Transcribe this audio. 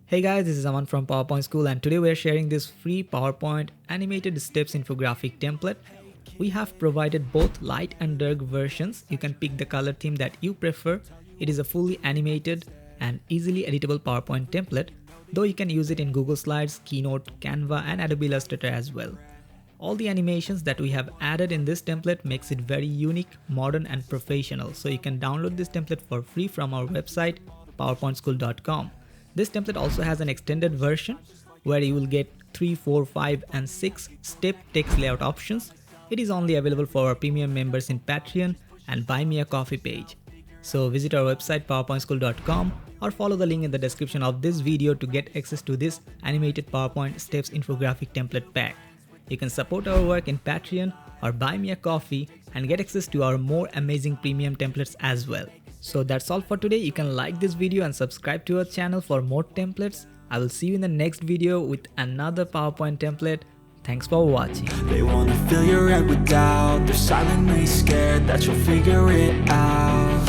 Hey guys, this is Aman from PowerPoint School and today we are sharing this free PowerPoint animated steps infographic template. We have provided both light and dark versions. You can pick the color theme that you prefer. It is a fully animated and easily editable PowerPoint template, though you can use it in Google Slides, Keynote, Canva and Adobe Illustrator as well. All the animations that we have added in this template makes it very unique, modern and professional. So you can download this template for free from our website powerpointschool.com. This template also has an extended version where you will get 3, 4, 5 and 6 step text layout options. It is only available for our premium members in Patreon and Buy Me a Coffee page. So visit our website powerpointschool.com or follow the link in the description of this video to get access to this animated PowerPoint steps infographic template pack. You can support our work in Patreon or Buy Me a Coffee and get access to our more amazing premium templates as well. So that's all for today. You can like this video and subscribe to our channel for more templates. I will see you in the next video with another PowerPoint template. Thanks for watching. They wanna fill your head with doubt. They're silently scared that you'll figure it out.